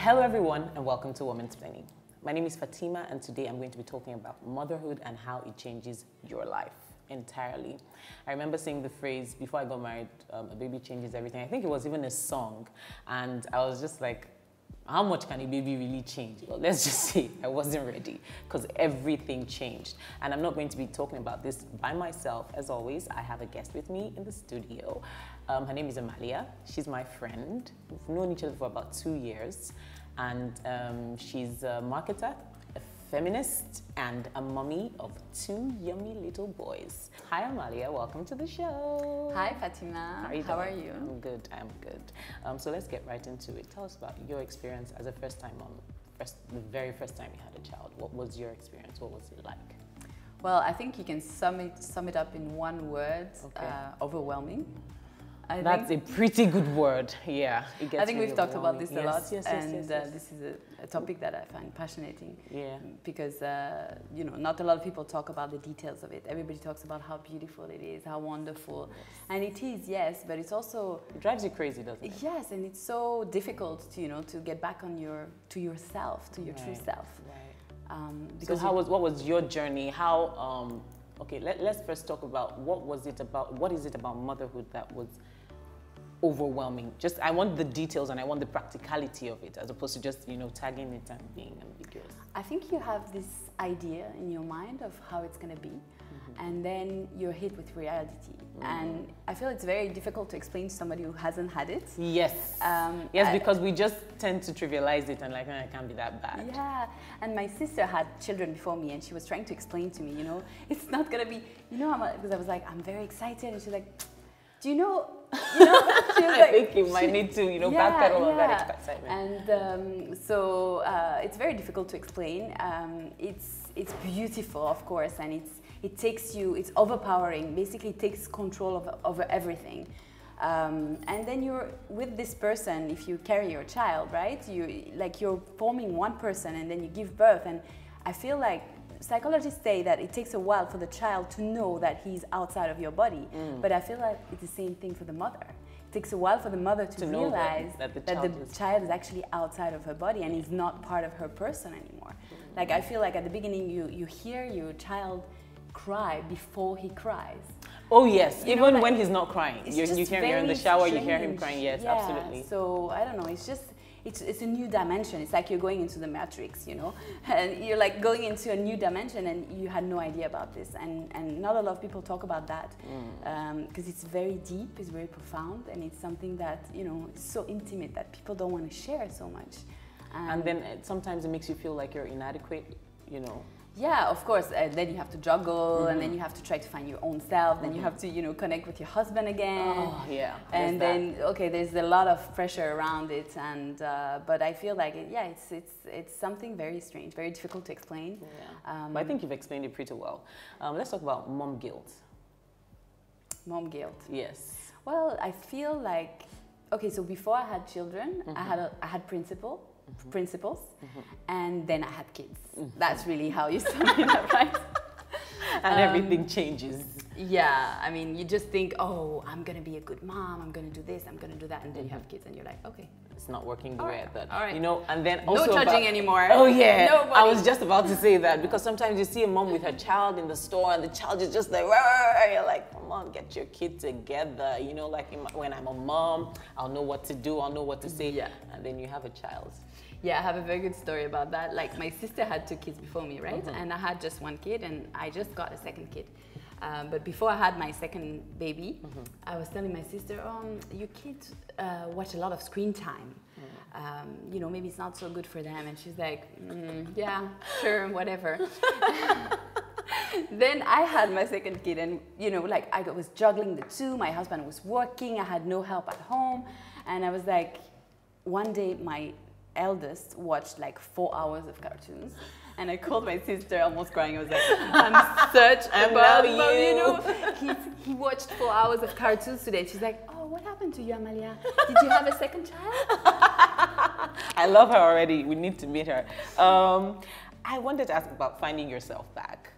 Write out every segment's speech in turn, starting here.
Hello everyone and welcome to Womansplaining. My name is Fatima and today I'm going to be talking about motherhood and how it changes your life entirely. I remember saying the phrase, before I got married, a baby changes everything. I think it was even a song, and I was just like, how much can a baby really change? Well, let's just say I wasn't ready because everything changed. And I'm not going to be talking about this by myself. As always, I have a guest with me in the studio. Her name is Amalia. She's my friend. We've known each other for about 2 years. And she's a marketer, a feminist, and a mommy of 2 yummy little boys. Hi, Amalia. Welcome to the show. Hi, Fatima. How are you? I'm good. I'm good. So let's get right into it. Tell us about your experience as a first-time mom. The very first time you had a child. What was your experience? What was it like? Well, I think you can sum it up in one word: overwhelming. That's a pretty good word. Yeah, it gets I think really we've talked about this a lot, yes, this is a topic that I find fascinating. Yeah. Because you know, not a lot of people talk about the details of it. Everybody talks about how beautiful it is, how wonderful, and it is, yes. But it's also it drives you crazy, doesn't it? Yes, and it's so difficult to to get back on to yourself, to your true self. Right. Because so what was your journey? How okay, let's first talk about what is it about motherhood that was overwhelming? Just I want the details and I want the practicality of it, as opposed to just tagging it and being ambiguous. I think you have this idea in your mind of how it's going to be, and then you're hit with reality. And I feel it's very difficult to explain to somebody who hasn't had it. Yes. Yes, because we just tend to trivialize it and like, it can't be that bad. Yeah. And my sister had children before me, and she was trying to explain to me, it's not going to be, because I was like, I'm very excited, and she's like, do you know, she was I think you might need to, backpedal on that excitement. And so it's very difficult to explain. It's beautiful, of course, and it's overpowering. Basically, it takes control over everything. And then you're with this person. If you carry your child, right? You're forming one person, and then you give birth. And I feel like psychologists say that it takes a while for the child to know that he's outside of your body. But I feel like it's the same thing for the mother. It takes a while for the mother to realize that the child is actually outside of her body and is not part of her person anymore. Like, I feel like at the beginning you hear your child cry before he cries. Oh yes, even when he's not crying. You're in the shower, you hear him crying. Yes, yeah, absolutely. So I don't know, it's a new dimension. It's like you're going into the Matrix, and you're like going into a new dimension, and you had no idea about this. And not a lot of people talk about that because it's very deep, it's very profound, and it's something that is so intimate that people don't want to share so much. And then sometimes it makes you feel like you're inadequate, Yeah, of course. Then you have to juggle, and then you have to try to find your own self. Then you have to, connect with your husband again. Oh, yeah. And then, there's a lot of pressure around it, and but I feel like it's something very strange, very difficult to explain. Yeah. But I think you've explained it pretty well. Let's talk about mom guilt. Mom guilt. Yes. Well, I feel like so before I had children, I had principles, and then I had kids. That's really how you sum it up, right? And everything changes. Yeah, I mean, you just think, oh, I'm gonna be a good mom, I'm gonna do this, I'm gonna do that, and then you have kids, and you're like, okay, it's not working the way I thought. All right. And then also no judging anymore. Oh yeah, Nobody. I was just about to say that, because sometimes you see a mom with her child in the store, and the child is just like, and you're like, come on, get your kid together. When I'm a mom, I'll know what to do, I'll know what to say. Yeah. And then you have a child. Yeah, I have a very good story about that. Like, my sister had 2 kids before me, right? And I had just 1 kid, and I just got a 2nd kid. But before I had my 2nd baby, I was telling my sister, your kids watch a lot of screen time. Maybe it's not so good for them. And she's like, yeah, sure, whatever. Then I had my 2nd kid, and I was juggling the 2. My husband was working. I had no help at home. And I was like, one day my eldest watched like 4 hours of cartoons, and I called my sister, almost crying. I was like, I'm such a bad mom, he watched 4 hours of cartoons today. She's like, oh, what happened to you, Amalia? Did you have a 2nd child? I love her already. We need to meet her. I wanted to ask about finding yourself back.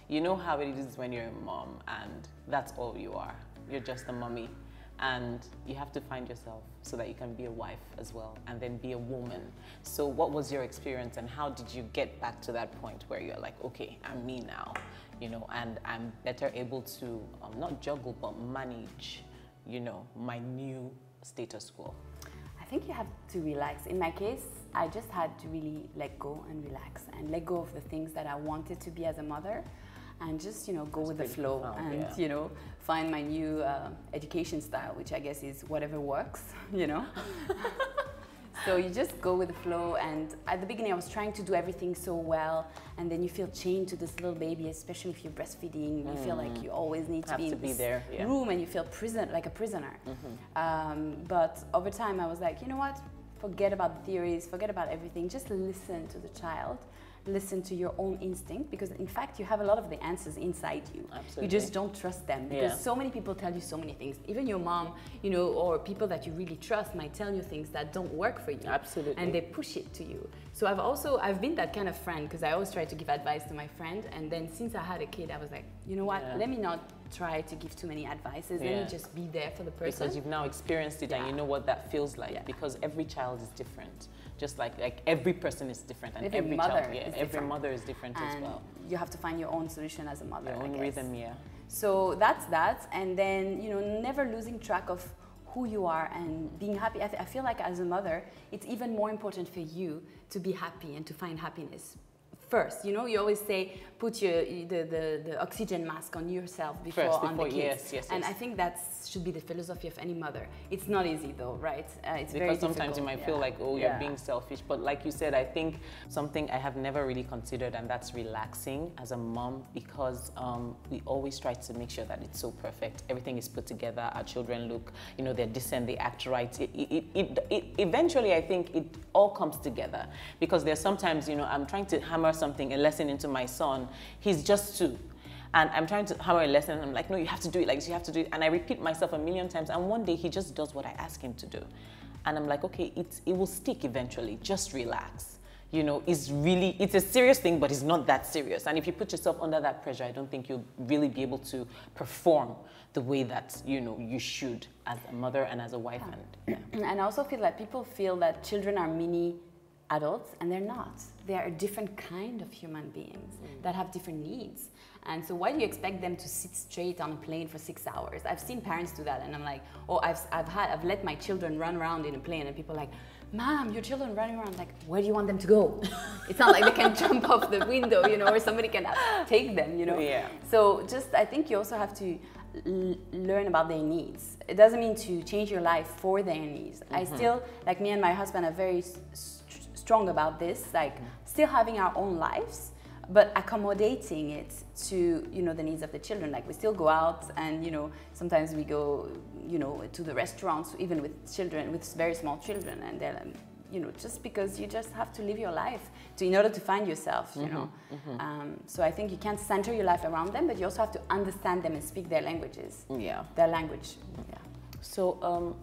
You know how it is when you're a mom and that's all you are. You're just a mommy. and you have to find yourself so that you can be a wife as well, and then be a woman. So what was your experience, and how did you get back to that point where you're like, okay, I'm me now, you know, and I'm better able to not juggle, but manage, you know, my new status quo? I think you have to relax. In my case, I just had to really let go and relax, and let go of the things that I wanted to be as a mother, and just, you know, go with the flow, profound, and, you know, find my new education style, which I guess is whatever works, you know. So you just go with the flow, and at the beginning I was trying to do everything so well, and then you feel chained to this little baby, especially if you're breastfeeding. You feel like you always need to be in this room, and you feel like a prisoner. But over time I was like, you know what? Forget about the theories, forget about everything. Just listen to the child. Listen to your own instinct, because in fact you have a lot of the answers inside you. Absolutely. You just don't trust them, because so many people tell you so many things. Even your mom, you know, or people that you really trust might tell you things that don't work for you. Absolutely. And they push it to you. So I've been that kind of friend, because I always try to give advice to my friend, and then since I had a kid I was like, you know what, let me not try to give too many advices. Let me just be there for the person. Because you've now experienced it and you know what that feels like, because every child is different. Just like every person is different, and every mother child, every mother is different as well. You have to find your own solution as a mother. Your own rhythm, So that's that, and then, you know, never losing track of who you are and being happy. I feel like as a mother, it's even more important for you to be happy and to find happiness first. You know, you always say put the oxygen mask on yourself before on the kids. Yes. And I think that should be the philosophy of any mother. It's not easy though, right? It's very because sometimes difficult. you might feel like, oh, you're being selfish. But like you said, I think something I have never really considered, and that's relaxing as a mom, because we always try to make sure that it's so perfect. Everything is put together. Our children look, you know, they're decent, they act right. Eventually, I think it all comes together, because there's sometimes, you know, I'm trying to hammer a lesson into my son. He's just 2. And I'm trying to hammer a lesson, and I'm like, no, you have to do it like this, you have to do it. And I repeat myself a million times, and one day he just does what I ask him to do. And I'm like, okay, it will stick eventually, just relax. You know, it's a serious thing, but it's not that serious. And if you put yourself under that pressure, I don't think you'll really be able to perform the way that, you know, you should as a mother and as a wife. And I also feel like people feel that children are mini adults, and they're not. They are a different kind of human beings that have different needs. And so why do you expect them to sit straight on a plane for 6 hours? I've seen parents do that, and I'm like, oh, I've let my children run around in a plane, and people are like, Mom, your children running around, like, where do you want them to go? It's not like they can jump off the window, you know, or somebody can take them, you know. So just, I think you also have to learn about their needs. It doesn't mean to change your life for their needs. I still, like, me and my husband are very strong about this, like still having our own lives, but accommodating it to, you know, the needs of the children. Like, we still go out, and, you know, sometimes we go, you know, to the restaurants, even with children, with very small children, and they're, you know, just because you just have to live your life in order to find yourself, you know. So I think you can't center your life around them, but you also have to understand them and speak their languages. Their language. So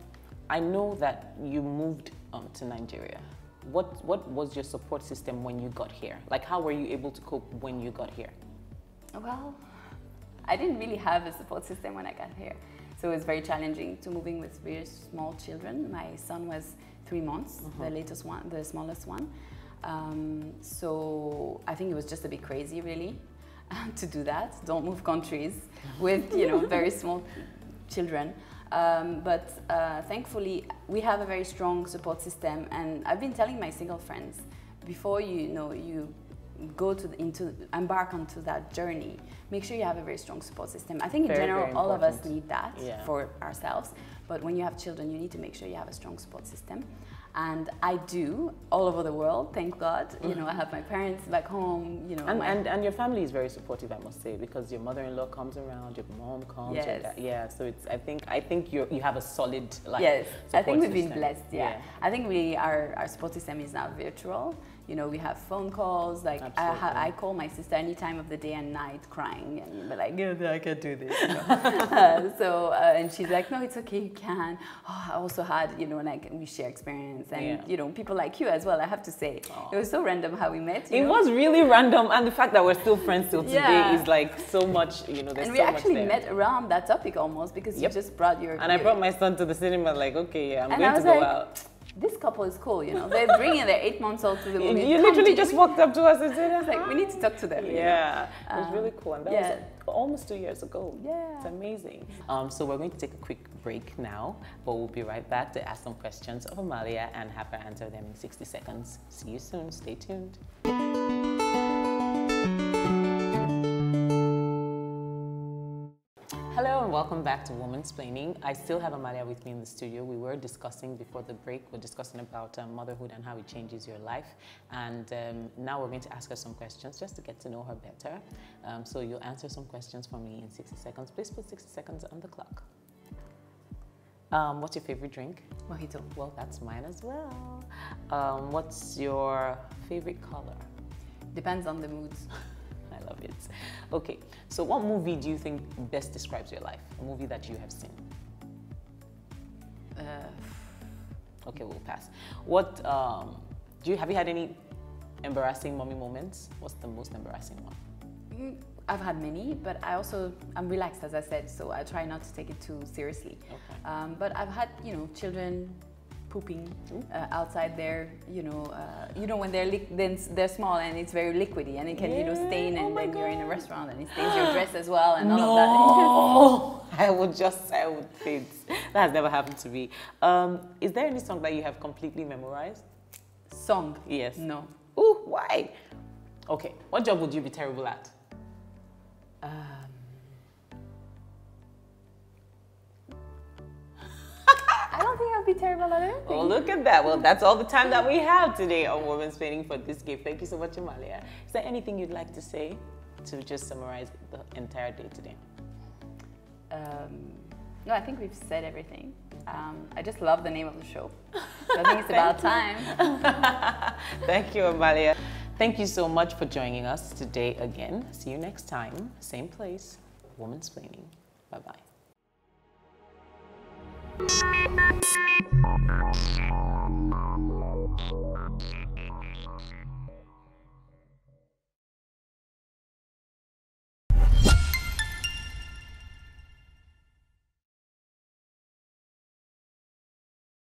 I know that you moved to Nigeria. What was your support system when you got here? Like, how were you able to cope when you got here? Well, I didn't really have a support system when I got here. So it was very challenging to moving with very small children. My son was 3 months, the latest one, the smallest one. So I think it was just a bit crazy, really, to do that. Don't move countries with, you know, very small children. But thankfully, we have a very strong support system, and I've been telling my single friends, before you go embark onto that journey, make sure you have a very strong support system. I think in general, all of us need that for ourselves, but when you have children, you need to make sure you have a strong support system. And I do, all over the world, thank God. You know, I have my parents back home, you know. And your family is very supportive, I must say, because your mother-in-law comes around, your mom comes. Yes. So it's, I think you have a solid, like, yes, I think we've system. been blessed, I think our support system is now virtual. You know, we have phone calls. Like I call my sister any time of the day and night, crying, and be like, "Yeah, I can't do this." You know? And she's like, "No, it's okay, you can." Oh, I also had, you know, like we share experience, and you know, people like you as well. I have to say, it was so random how we met. It was really random, and the fact that we're still friends till today is like so much. You know, there's so much there. And we actually met around that topic almost because you just brought your. And I brought my son to the cinema. Like, okay, I'm going to go out. This couple is cool, you know. They're bringing their 8-month-old to the movie. You literally just walked up to us and said, like, we need to talk to them. Yeah, it was really cool. And that was almost 2 years ago. Yeah. It's amazing. So we're going to take a quick break now, but we'll be right back to ask some questions of Amalia and have her answer them in 60 seconds. See you soon. Stay tuned. Hello and welcome back to Womansplaining. I still have Amalia with me in the studio. We were discussing before the break, we're discussing about motherhood and how it changes your life. And now we're going to ask her some questions just to get to know her better. So you'll answer some questions for me in 60 seconds. Please put 60 seconds on the clock. What's your favorite drink? Mojito. Well, that's mine as well. What's your favorite color? Depends on the moods. I love it. Okay, so what movie do you think best describes your life? A movie that you have seen? Okay, we'll pass. What have you had any embarrassing mommy moments? What's the most embarrassing one? I've had many, but I'm relaxed, as I said, so I try not to take it too seriously. Okay. But I've had, you know, children pooping outside there, you know when they're small and it's very liquidy and it can, you know, stain, and then you're in a restaurant and it stains your dress as well and all of that. I would faint. That has never happened to me. Is there any song that you have completely memorized? Song? Yes. No. Ooh, why? Okay, what job would you be terrible at? I don't think I'll be terrible at anything. Oh, look at that. Well, that's all the time that we have today on Womansplaining for this game. Thank you so much, Amalia. Is there anything you'd like to say to just summarize the entire day today? No, I think we've said everything. I just love the name of the show. So I think it's about time. Thank you, Amalia. Thank you so much for joining us today again. See you next time, same place, Womansplaining. Bye-bye.